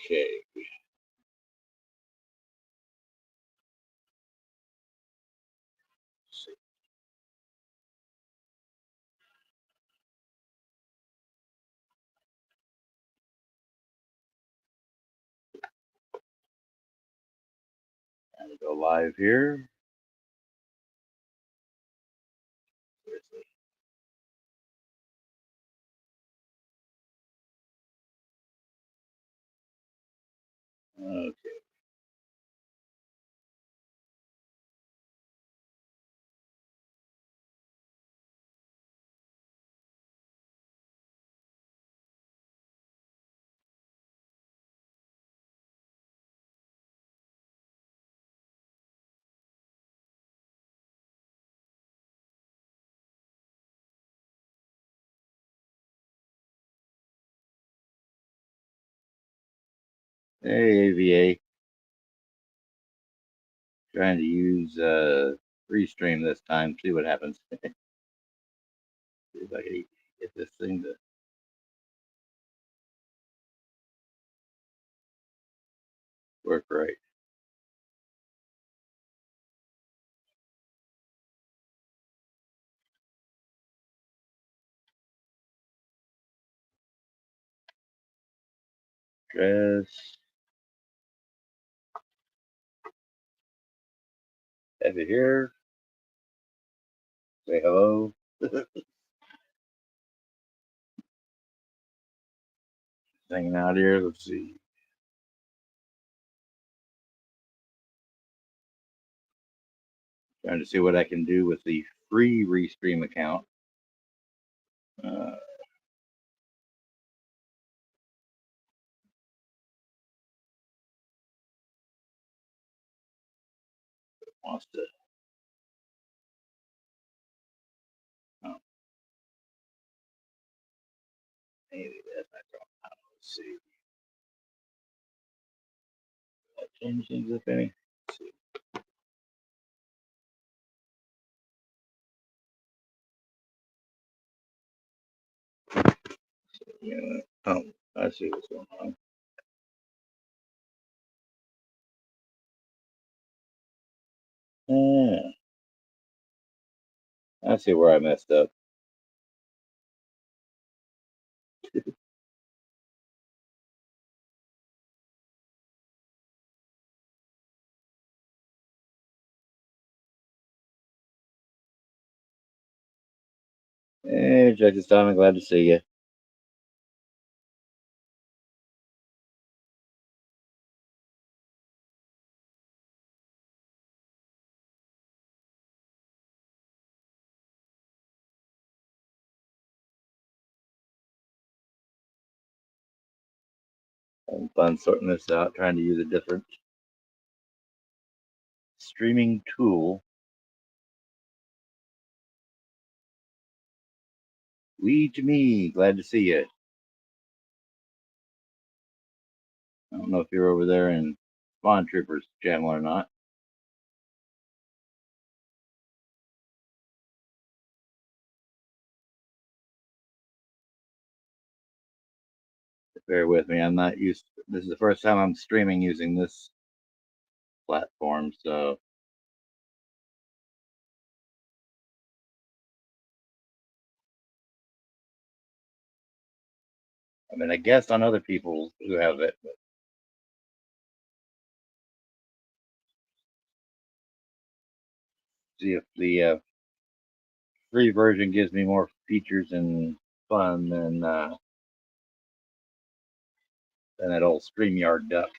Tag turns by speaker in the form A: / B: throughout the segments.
A: Okay. See. And go live here. Okay. Hey, AVA. Trying to use Restream this time. See what happens. See if I can get this thing to work right. Dress. Have it here. Say hello. Hanging out here. Let's see. Trying to see what I can do with the free Restream account. Uh, wants to. Oh, maybe that's not wrong. Let's see. Change things if any. Let's see. Yeah. Oh, I see what's going on. Yeah, I see where I messed up. Hey, Judge Tom, glad to see you. Having fun sorting this out, trying to use a different streaming tool. Weed me, glad to see you. I don't know if you're over there in Spawn Troopers channel or not. Bear with me. I'm not used. This is the first time I'm streaming using this platform, so I mean, I guess on other people who have it, but see if the free version gives me more features and fun than that old StreamYard duck.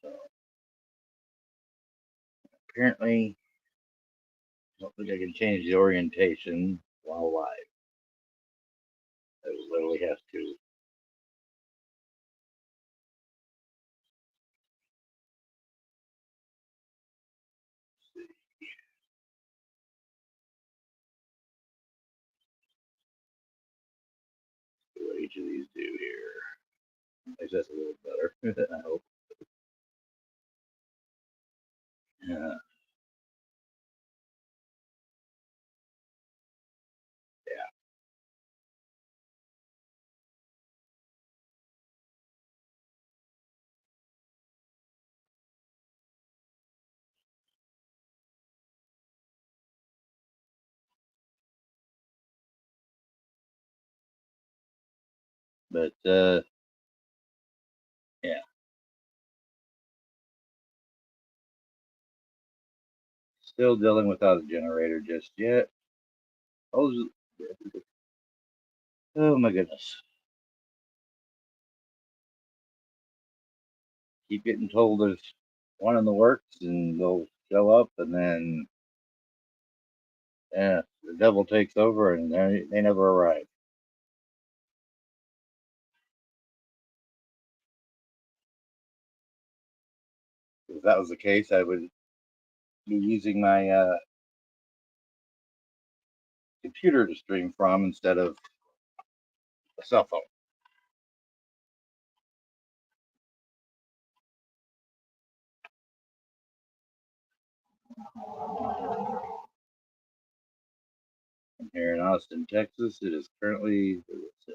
A: So apparently, I don't think I can change the orientation while live. I literally have to. each of these do here. At least that's a little better, I hope. Yeah. Yeah. But yeah, still dealing without a generator just yet. Oh, oh my goodness. Keep getting told there's one in the works and they'll show up and then yeah, the devil takes over and they never arrive. If that was the case, I would be using my computer to stream from instead of a cell phone. I'm here in Austin, Texas. It is currently, let's say,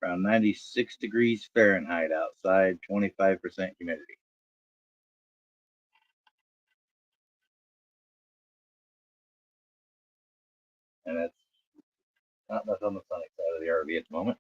A: around 96 degrees Fahrenheit outside, 25% humidity. And that's not much on the sunny side of the RV at the moment.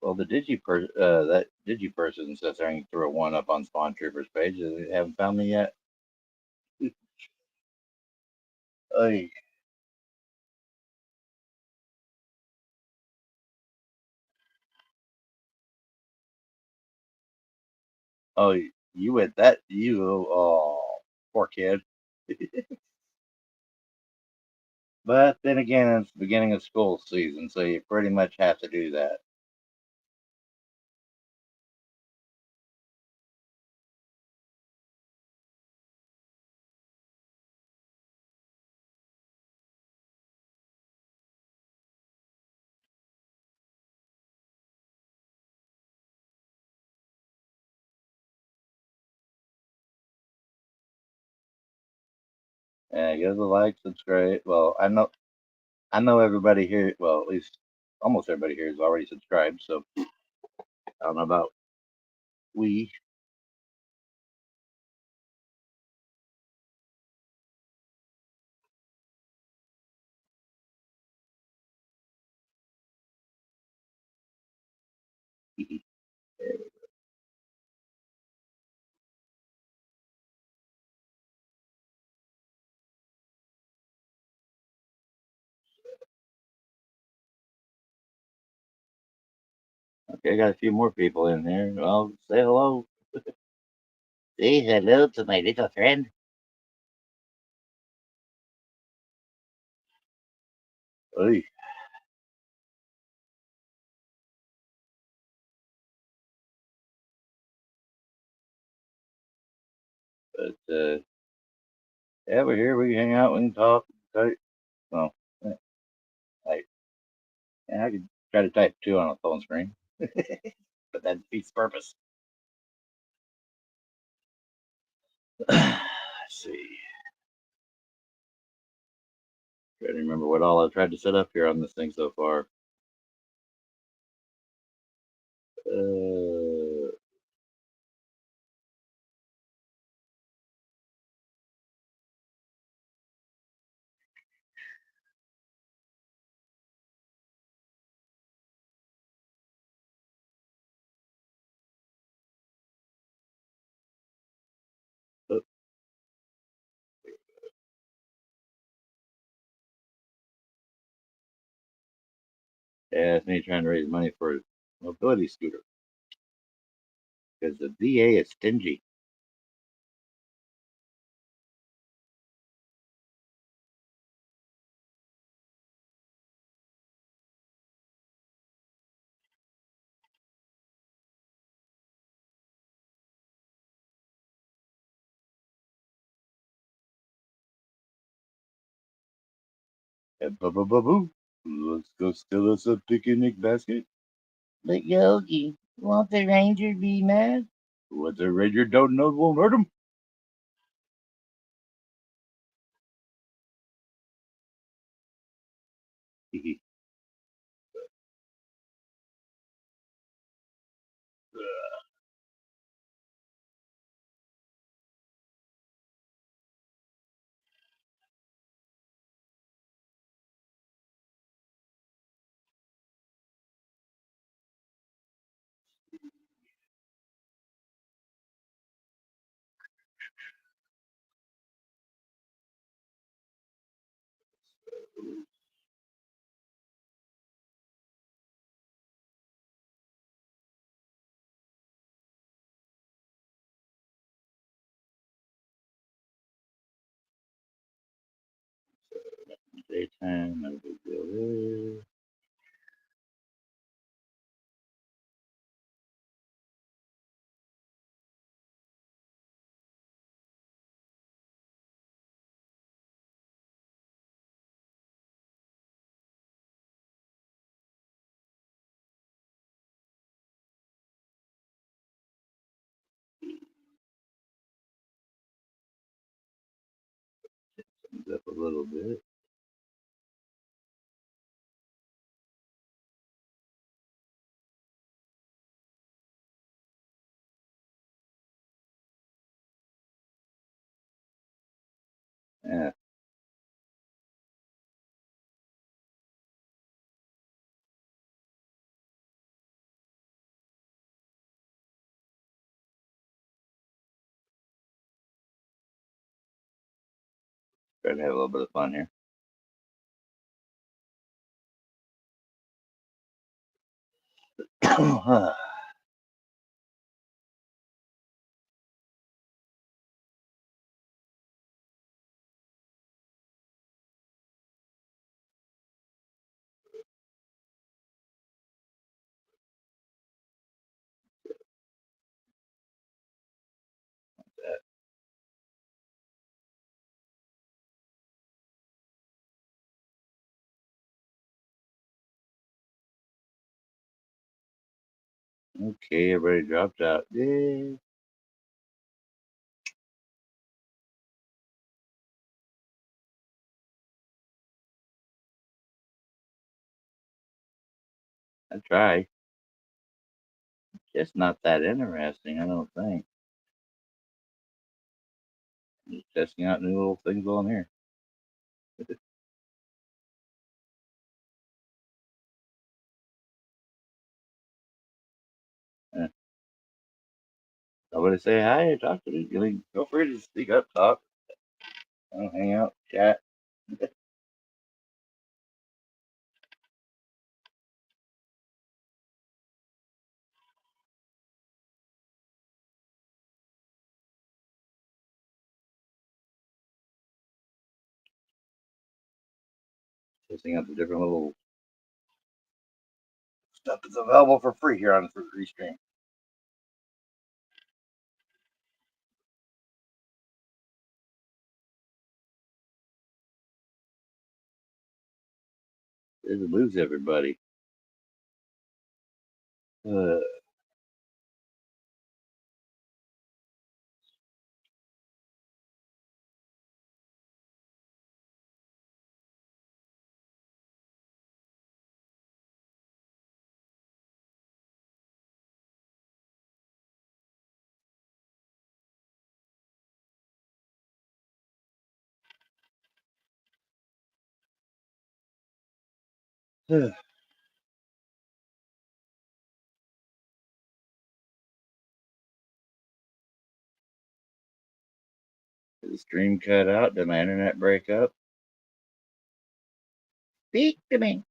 A: Well, that Digi person says I can throw one up on Spawn Troopers page. They haven't found me yet. Oy. Oh, you with that? Oh, poor kid. But then again, it's the beginning of school season, so you pretty much have to do that. Yeah, give the like, subscribe. Well, I know everybody here. Well, at least almost everybody here is already subscribed. So I don't know about we. Okay, I got a few more people in there. Well, say hello. Say hello to my little friend. Oy. But yeah, we're here. We can hang out. We can talk. Type. Well, yeah, I yeah, I could try to type too on a phone screen, but that defeats the purpose. Let's see. Try to remember what all I've tried to set up here on this thing so far. Uh, oh, Yeah, it's me trying to raise money for a mobility scooter because the VA is stingy. Boo. Let's go steal us a picnic basket. But Yogi, won't the ranger be mad? What the ranger don't know won't hurt him. Daytime, no big deal there. Things up a little bit. Yeah, try to have a little bit of fun here. Okay, everybody dropped out. Yeah, I try. Just not that interesting, I don't think. Just testing out new little things on here. Yeah. Nobody say hi or talk to me. You can feel free to speak up, talk, hang out, chat. Testing out the different little stuff that's available for free here on the free stream. There's lose everybody. Uh, the stream cut out. Did my internet break up? Speak to me.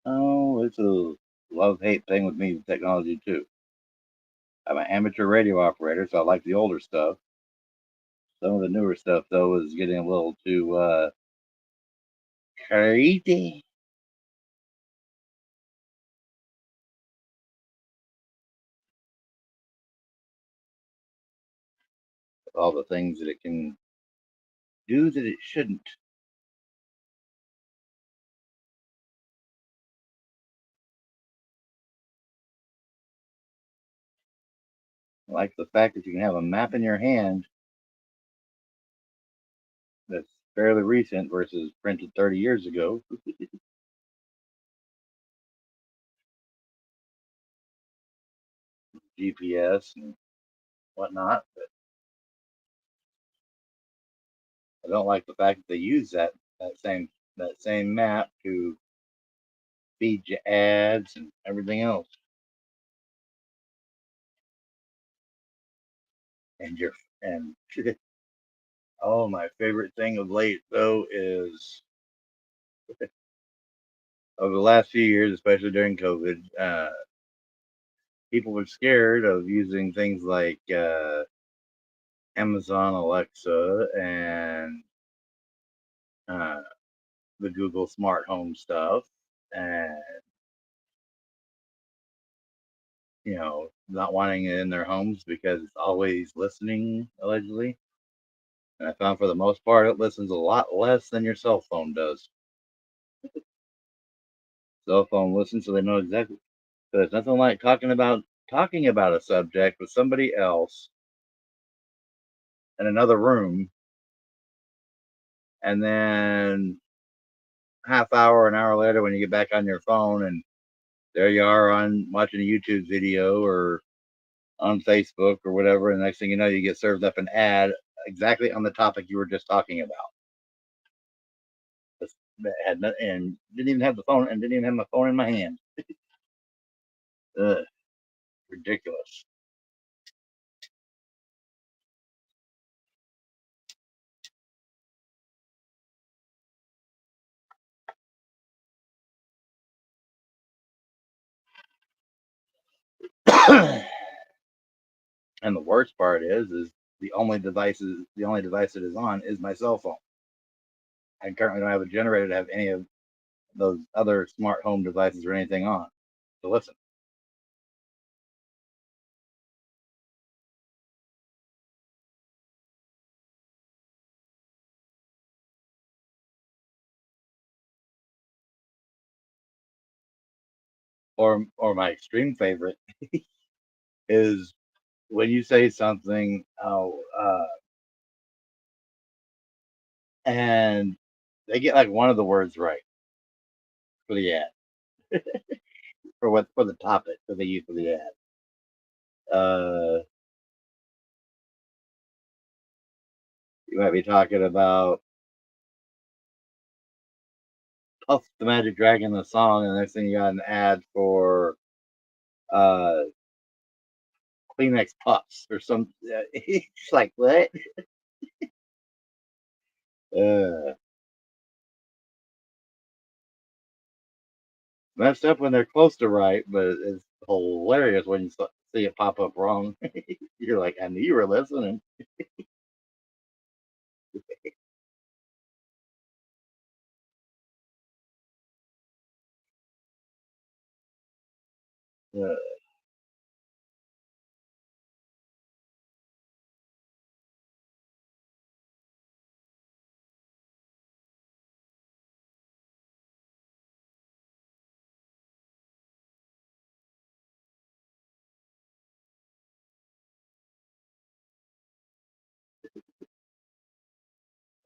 A: Oh, it's a love hate thing with me with technology too. I'm an amateur radio operator, so I like the older stuff. Some of the newer stuff though is getting a little too crazy. All the things that it can do that it shouldn't. Like the fact that you can have a map in your hand that's fairly recent versus printed 30 years ago. GPS and whatnot. But I don't like the fact that they use that same map to feed you ads and everything else. And your and oh, my favorite thing of late though is over the last few years, especially during COVID, people were scared of using things like Amazon Alexa and uh, the Google Smart Home stuff, and not wanting it in their homes because it's always listening, allegedly. And I found for the most part, it listens a lot less than your cell phone does. Cell phone listens, so they know exactly. But it's nothing like talking about a subject with somebody else in another room, and then half hour, an hour later, when you get back on your phone, and there you are on watching a YouTube video or on Facebook or whatever, and next thing you know, you get served up an ad exactly on the topic you were just talking about. And didn't even have the phone, and didn't even have my phone in my hand. Ugh, ridiculous. And the worst part is the only device it is on is my cell phone. I currently don't have a generator to have any of those other smart home devices or anything on. So listen, or my extreme favorite is when you say something, and they get like one of the words right for the ad, for the topic that they use for the ad. You might be talking about Puff the Magic Dragon, the song, and the next thing you got an ad for uh, Kleenex Puffs or some. It's like what? Uh, Messed up when they're close to right, but it's hilarious when you see it pop up wrong. You're like, I knew you were listening. Uh,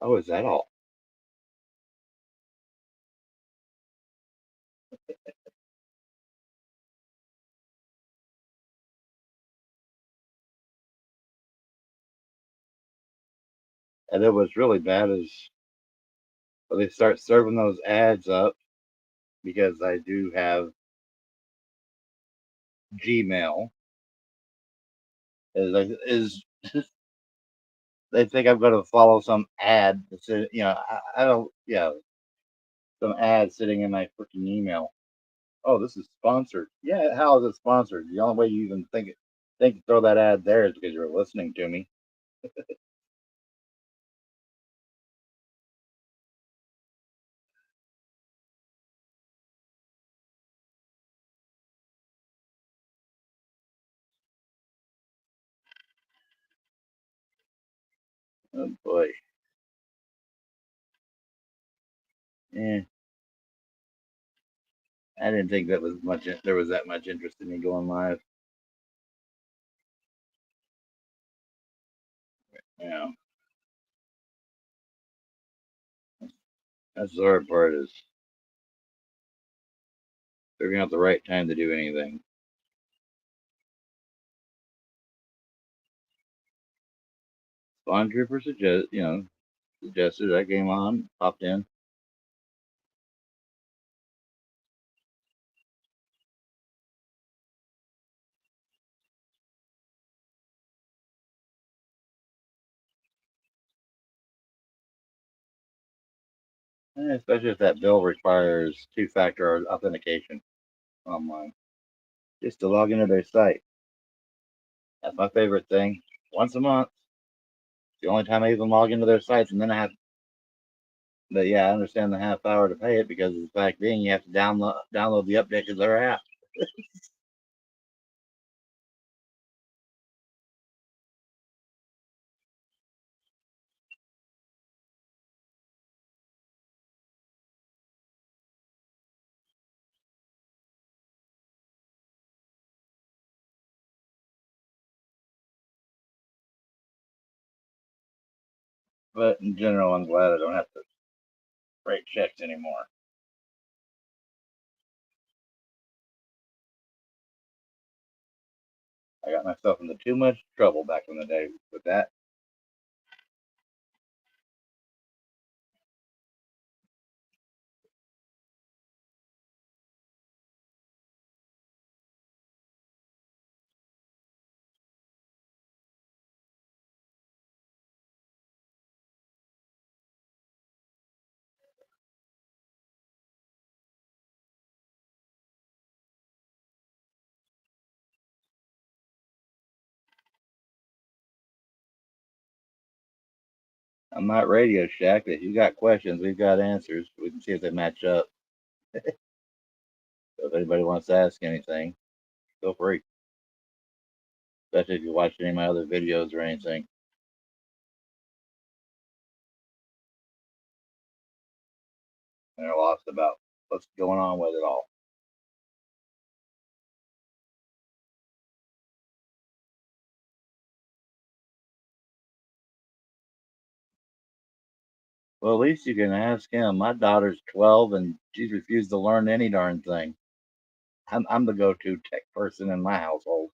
A: oh, is that all? And then what's really bad is when they start serving those ads up, because I do have Gmail, is they think I'm going to follow some ad. I don't. Yeah, some ad sitting in my freaking email. Oh, this is sponsored. Yeah, how is it sponsored? The only way you even think to throw that ad there is because you're listening to me. Oh boy. Yeah, I didn't think that was much. There was that much interest in me going live. You know, that's the hard part is figuring out the right time to do anything. Spawn Trooper suggested I came on, popped in. Especially if that bill requires two-factor authentication online, just to log into their site. That's my favorite thing. Once a month, the only time I even log into their sites, and then I have. But yeah, I understand the half hour to pay it because of the fact being you have to download the update to their app. But in general, I'm glad I don't have to write checks anymore. I got myself into too much trouble back in the day with that. I'm not Radio Shack. If you got questions, we've got answers. We can see if they match up. So if anybody wants to ask anything, feel free. Especially if you watched any of my other videos or anything. And are lost about what's going on with it all. Well, at least you can ask him. My daughter's 12 and she's refused to learn any darn thing. I'm the go-to tech person in my household.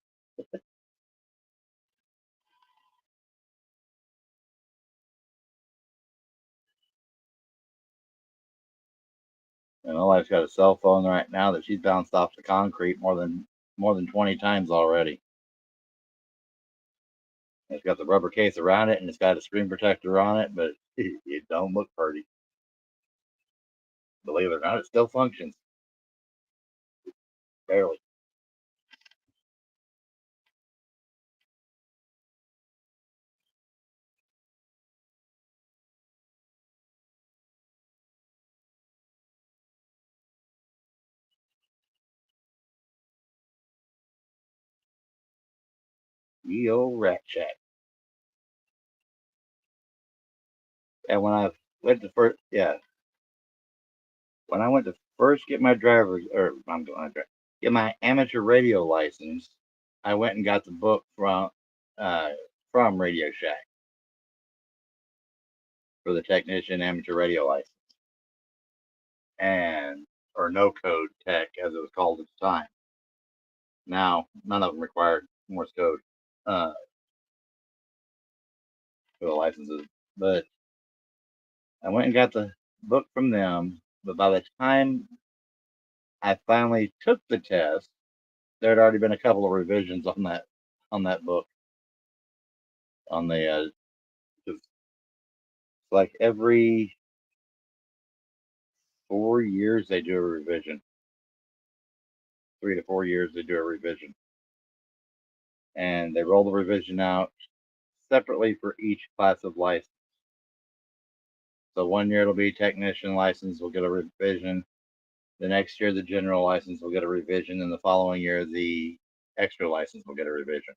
A: And my wife's got a cell phone right now that she's bounced off the concrete more than 20 times already. It's got the rubber case around it and it's got a screen protector on it, but it don't look pretty. Believe it or not, it still functions. Barely. Ye old rat chat. And when I went to first get my driver's, or I'm going to get my amateur radio license, I went and got the book uh, from Radio Shack for the technician amateur radio license, and or no code tech as it was called at the time. Now none of them required Morse code uh, for the licenses, But I went and got the book from them. But by the time I finally took the test, there had already been a couple of revisions on that book on the it's like every 4 years they do a revision. 3 to 4 years they do a revision, and they roll the revision out separately for each class of license. So 1 year it'll be technician license will get a revision. The next year the general license will get a revision, and the following year the extra license will get a revision.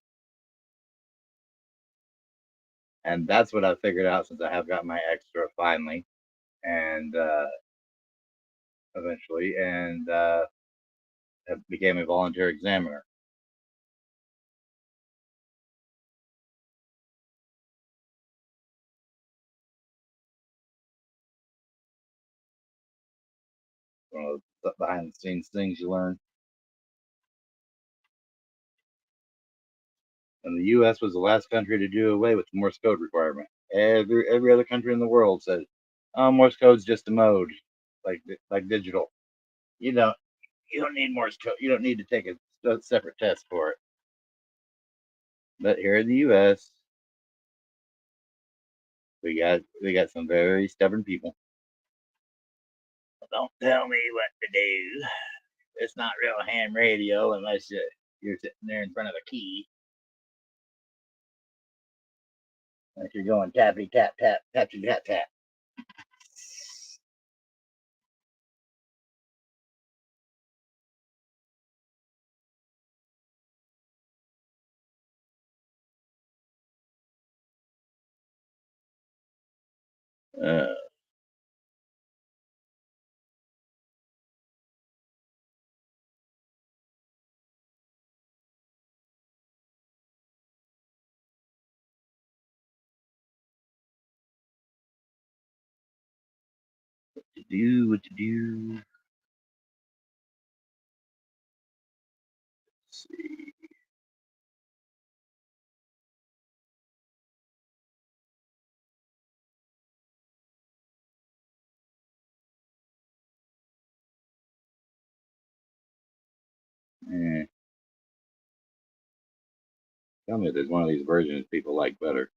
A: And that's what I figured out since I have got my extra finally, and eventually, and became a volunteer examiner. One of the behind the scenes things you learn. And the U.S. was the last country to do away with the Morse code requirement. Every other country in the world said, "Oh, Morse code's just a mode, like digital. You don't you don't need Morse code. You don't need to take a separate test for it." But here in the U.S., we got some very stubborn people. Don't tell me what to do. It's not real ham radio unless you're sitting there in front of a key. Unless you're going tappy tap tap tappy tap tap. Uh, what to do. Let's see. Eh, tell me if there's one of these versions people like better.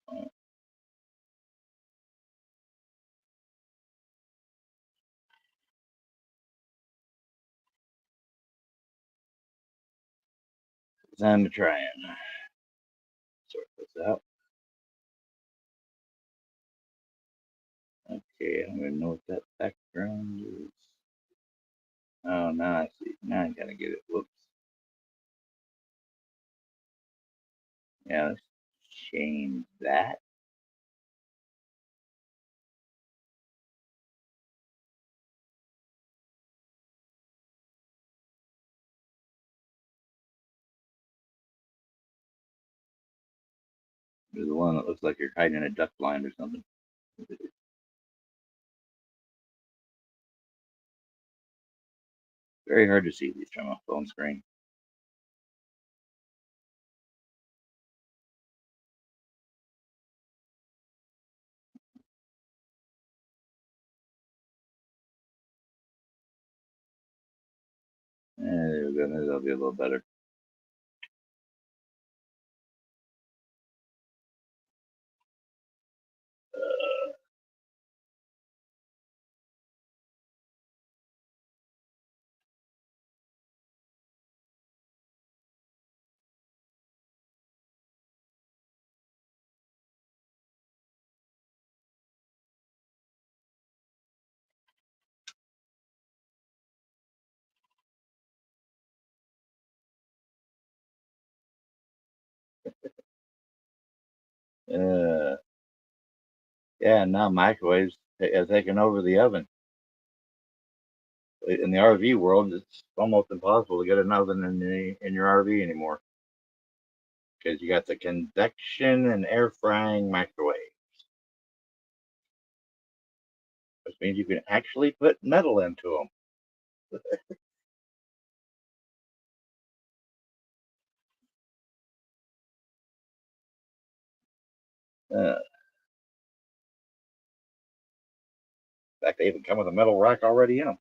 A: Uh, time to try and sort this out. Okay, I don't even know what that background is. Oh, now I see. Now I gotta get it. Whoops. Yeah, let's change that. There's the one that looks like you're hiding in a duck blind or something. Very hard to see these from a phone screen. There we go. Maybe that'll be a little better. Uh, yeah, now microwaves have taken over the oven. In the RV world, it's almost impossible to get an oven in your RV anymore because you got the convection and air frying microwave. which means you can actually put metal into them. In fact, they even come with a metal rack already in them.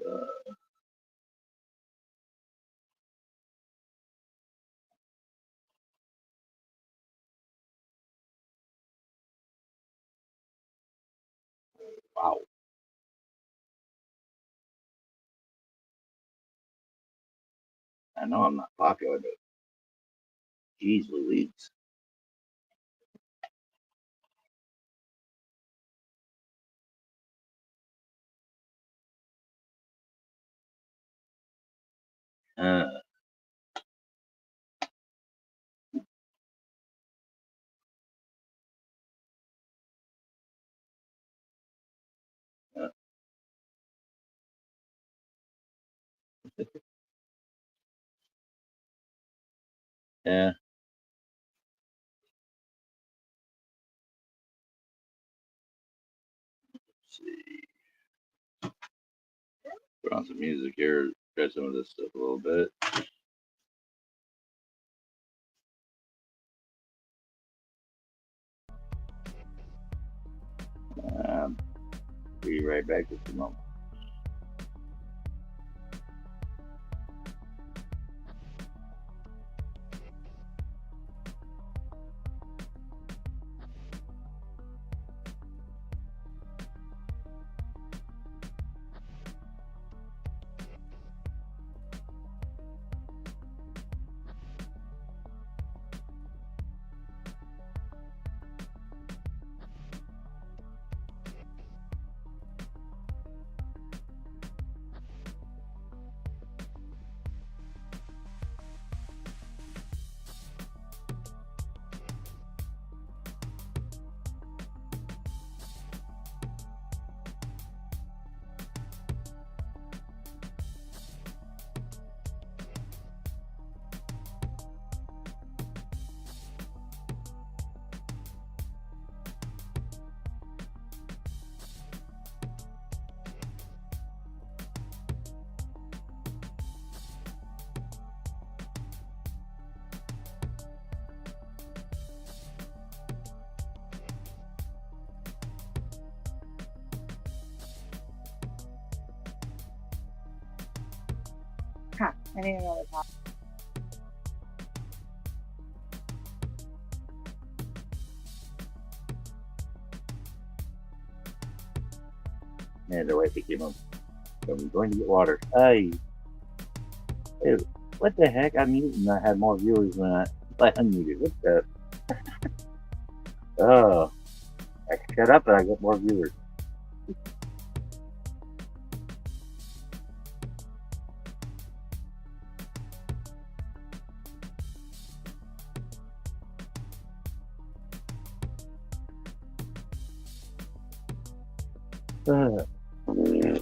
A: Uh, wow. I know I'm not popular, but geez Louise. Uh, uh, yeah. Let's see. Put on some music here. Try some of this stuff a little bit. Um, be right back just a moment.
B: Huh, I didn't know that.
A: Man, the wife came up. I'm going to get water. Hey, what the heck? I'm muting. I had more viewers than I unmuted. What the? Oh, I shut up and I got more viewers. Uh, no,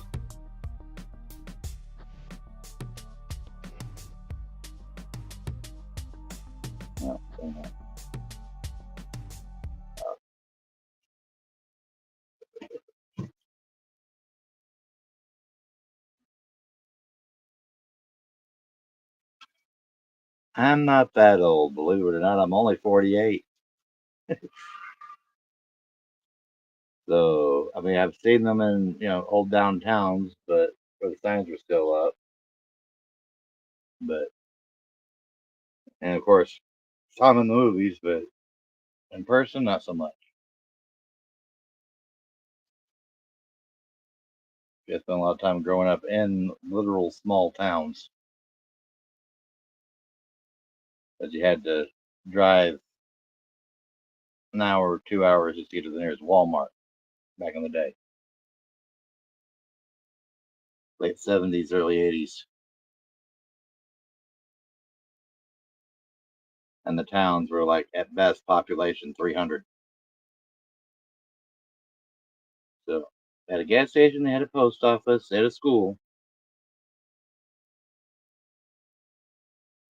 A: I'm not that old, believe it or not. I'm only 48. So, I mean, I've seen them in, old downtowns, but where the signs were still up. But, and of course, saw them in the movies, but in person, not so much. I spent a lot of time growing up in literal small towns that you had to drive an hour or 2 hours just to get to the nearest Walmart back in the day. Late 70s, early 80s. And the towns were like, at best, population 300. So, they had a gas station, they had a post office, they had a school.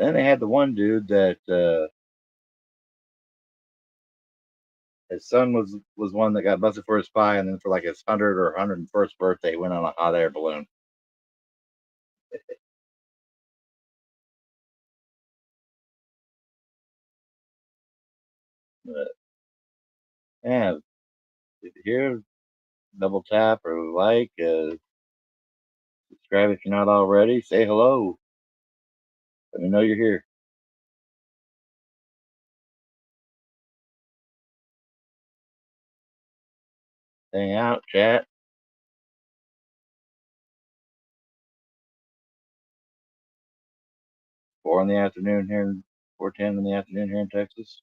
A: And then they had the one dude that his son was one that got busted for a spy, and then for like his 100 or 101st birthday, went on a hot air balloon. But yeah, if you hear, double tap or like, subscribe if you're not already. Say hello. Let me know you're here. Hang out, chat. 4 in the afternoon here, 4:10 in the afternoon here in Texas.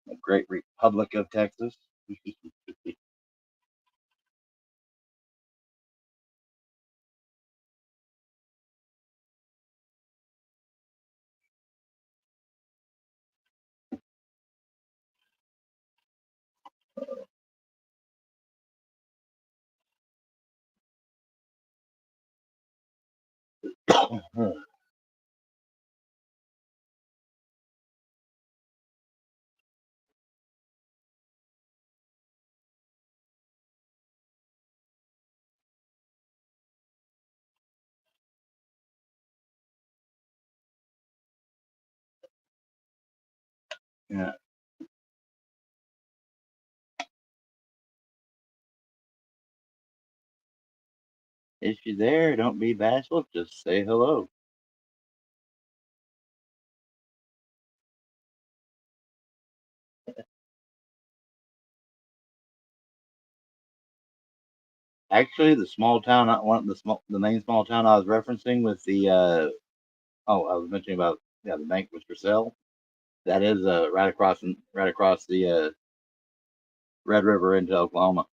A: The great Republic of Texas. Yeah. If you're there, don't be bashful. Just say hello. Actually, the small town, the main small town I was referencing with the I was mentioning about, yeah, the bank was for sale. That is right across the Red River into Oklahoma.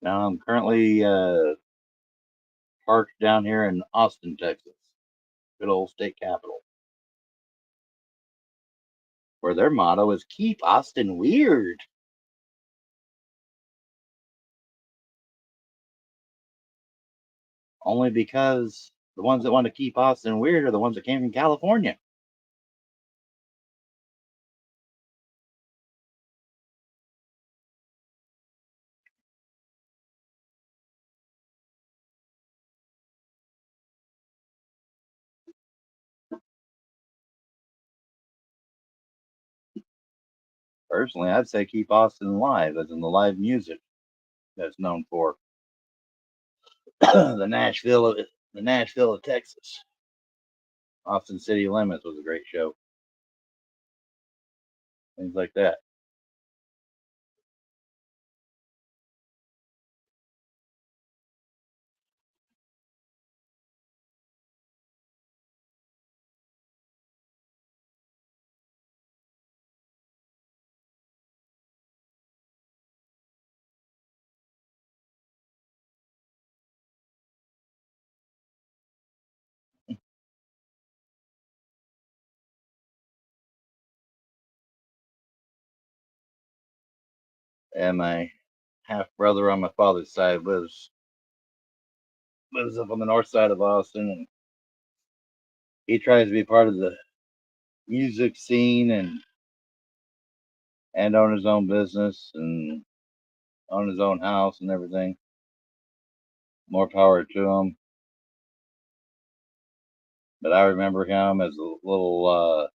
A: Now I'm currently parked down here in Austin, Texas, good old state capital, where their motto is "Keep Austin Weird." Only because the ones that want to keep Austin weird are the ones that came from California. Personally, I'd say keep Austin live, as in the live music that's known for. the Nashville of the Nashville of Texas. Austin City Limits was a great show. Things like that. And my half brother on my father's side lives up on the north side of Austin, and he tries to be part of the music scene and own his own business and own his own house and everything. More power to him. But I remember him as a little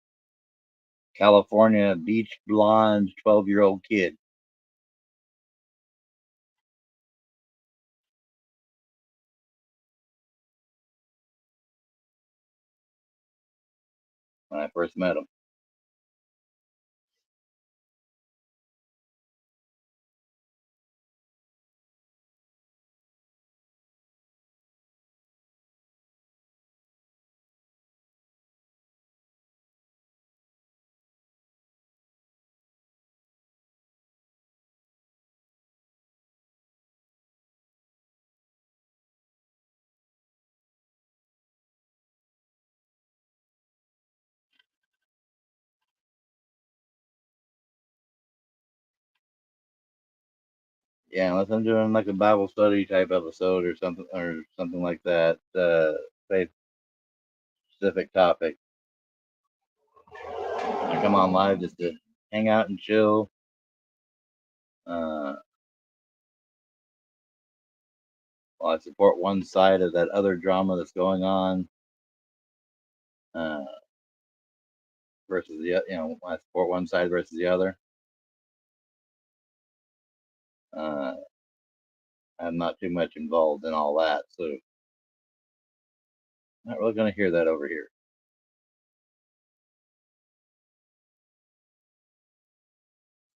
A: California beach blonde 12-year-old kid when I first met him. Yeah, unless I'm doing like a Bible study type episode or something like that, faith specific topic. I come on live just to hang out and chill. Uh, while I support one side of that other drama that's going on, uh, versus I support one side versus the other. Uh, I'm not too much involved in all that, so not really going to hear that over here.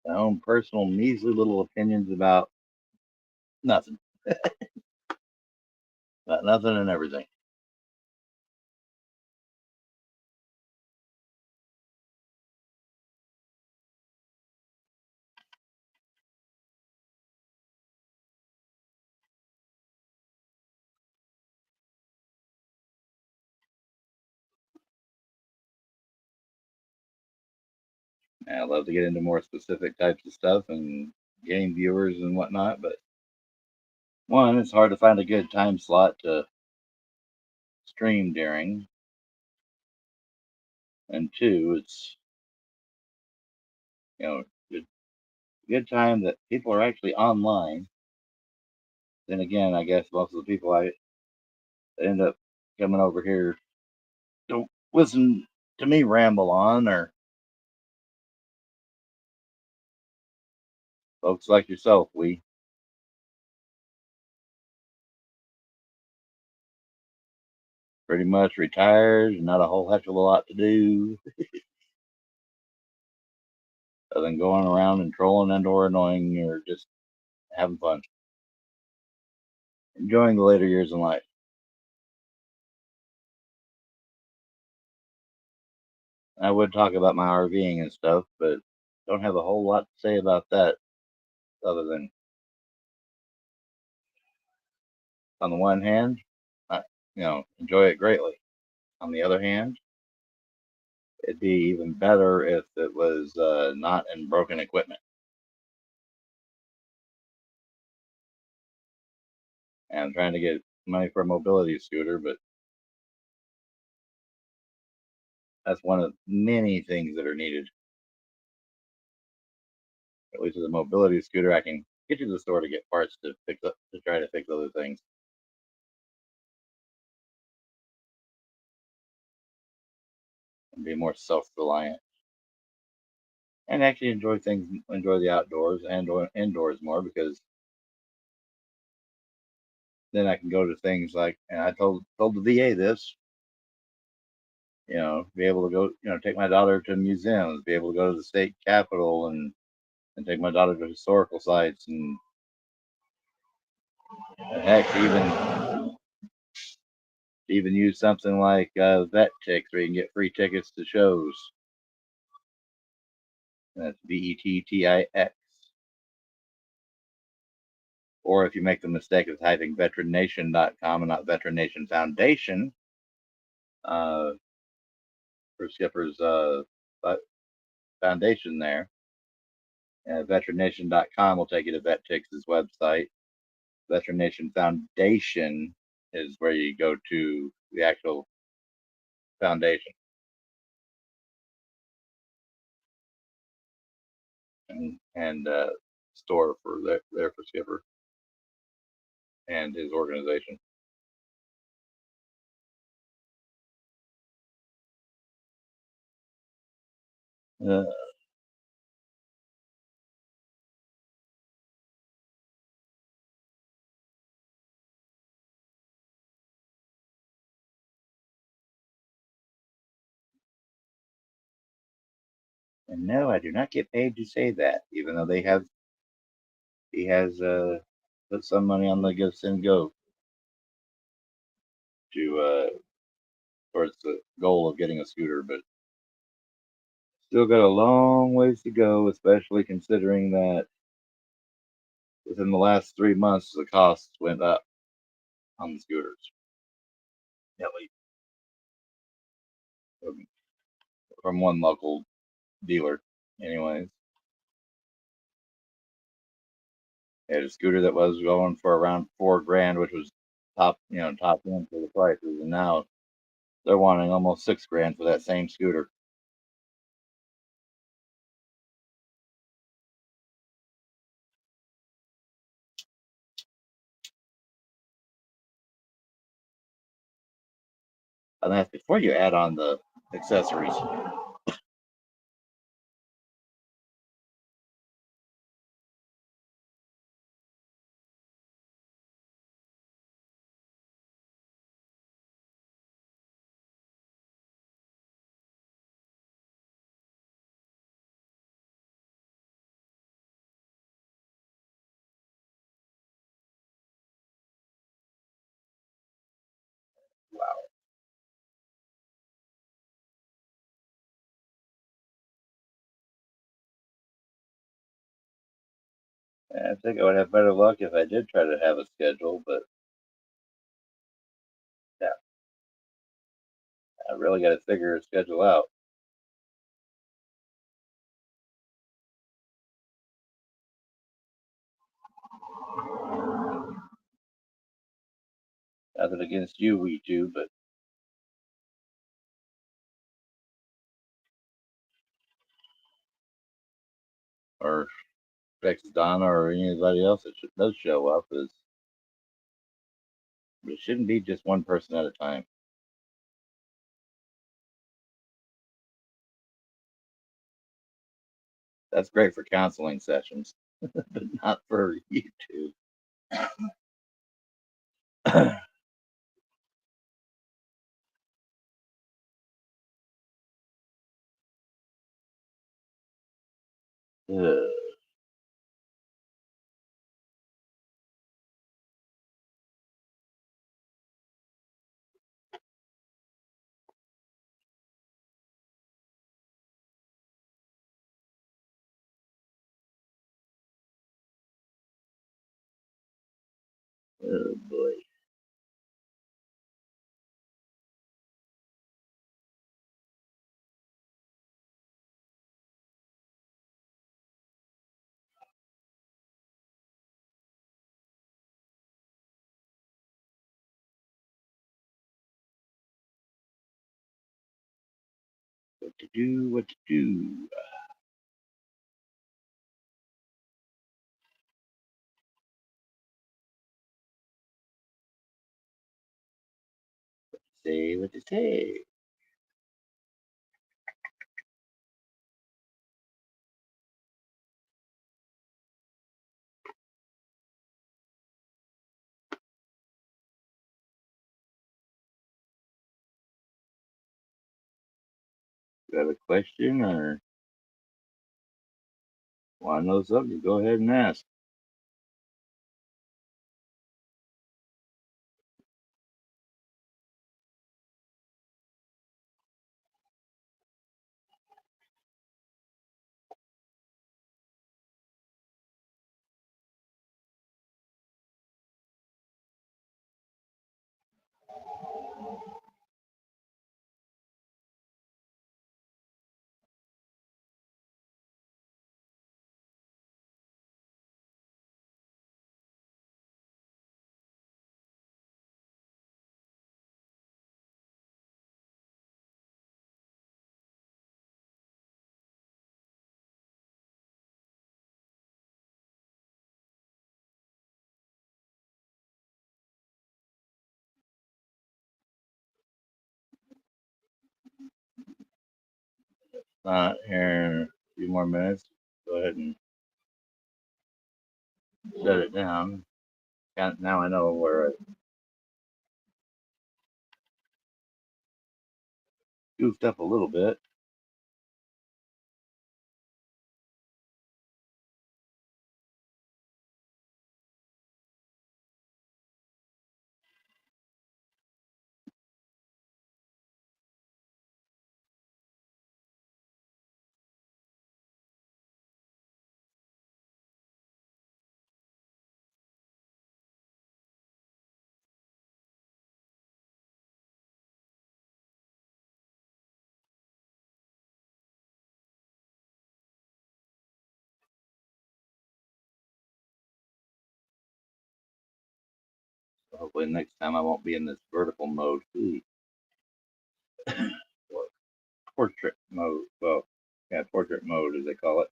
A: My own personal measly little opinions about nothing, about nothing and everything. And I love to get into more specific types of stuff and gain viewers and whatnot, but one, it's hard to find a good time slot to stream during, and two, it's a good time that people are actually online. Then again, I guess most of the people I end up coming over here don't listen to me ramble on, or folks like yourself. We pretty much retired and not a whole heck of a lot to do other than going around and trolling and or annoying or just having fun, enjoying the later years in life. I would talk about my RVing and stuff, but don't have a whole lot to say about that other than on the one hand, I enjoy it greatly. On the other hand, it'd be even better if it was not in broken equipment. And I'm trying to get money for a mobility scooter, but that's one of many things that are needed. At least with a mobility scooter, I can get to the store to get parts to fix up to try to fix other things and be more self-reliant and actually enjoy the outdoors and or indoors more because then I can go to things like, and I told the VA this, be able to go, take my daughter to museums, be able to go to the state capitol and take my daughter to historical sites and heck, even use something like VetTix where you can get free tickets to shows. That's VETTIX. Or if you make the mistake of typing veterannation.com and not Veteran Nation Foundation, uh, for Skipper's foundation there, veterannation.com will take you to VetTix's website. Veteran Nation Foundation is where you go to the actual foundation and store for there for Skipper and his organization. Uh, and no, I do not get paid to say that, even though he has put some money on the GiveSendGo to towards the goal of getting a scooter, but still got a long ways to go, especially considering that within the last 3 months the costs went up on the scooters. At least from one local dealer, anyways. Had a scooter that was going for around 4 grand, which was top end for the prices, and now they're wanting almost 6 grand for that same scooter. And that's before you add on the accessories. I think I would have better luck if I did try to have a schedule, but yeah, I really got to figure a schedule out. Nothing against you, we two, but or Texas Donna or anybody else that does show up is it shouldn't be just one person at a time. That's great for counseling sessions, but not for YouTube. Oh boy. What to do, what to do. Say what to say. You have a question or want to know something? Go ahead and ask. Not here in a few more minutes. Go ahead and shut it down. Now I know where I goofed up a little bit. Hopefully next time I won't be in this vertical mode. What portrait mode? Well, yeah, portrait mode as they call it.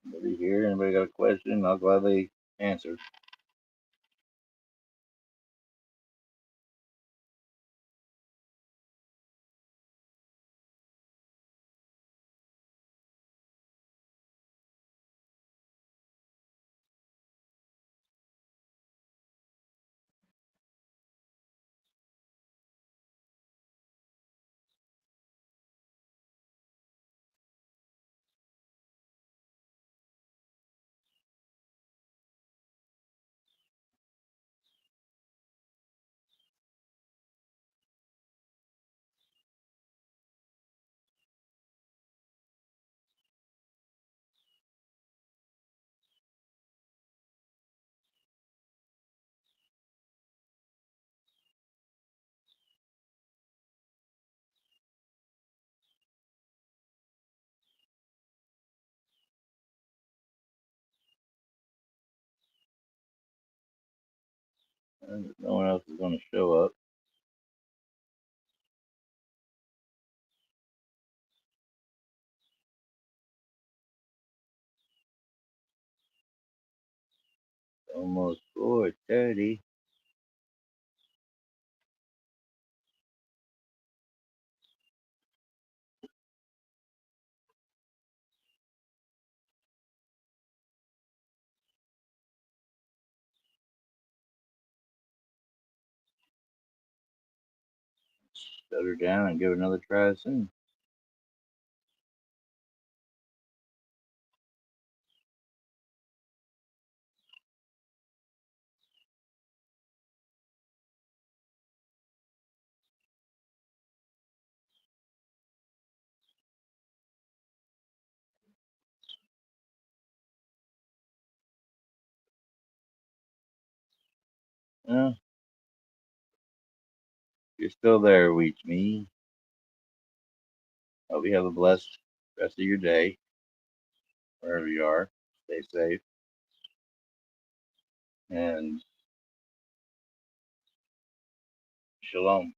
A: Anybody here? Anybody got a question? I'll gladly answer. And no one else is going to show up. Almost 4:30. Shut her down and give it another try soon. Yeah, you're still there, Reach Me. Hope you have a blessed rest of your day, wherever you are. Stay safe. And shalom.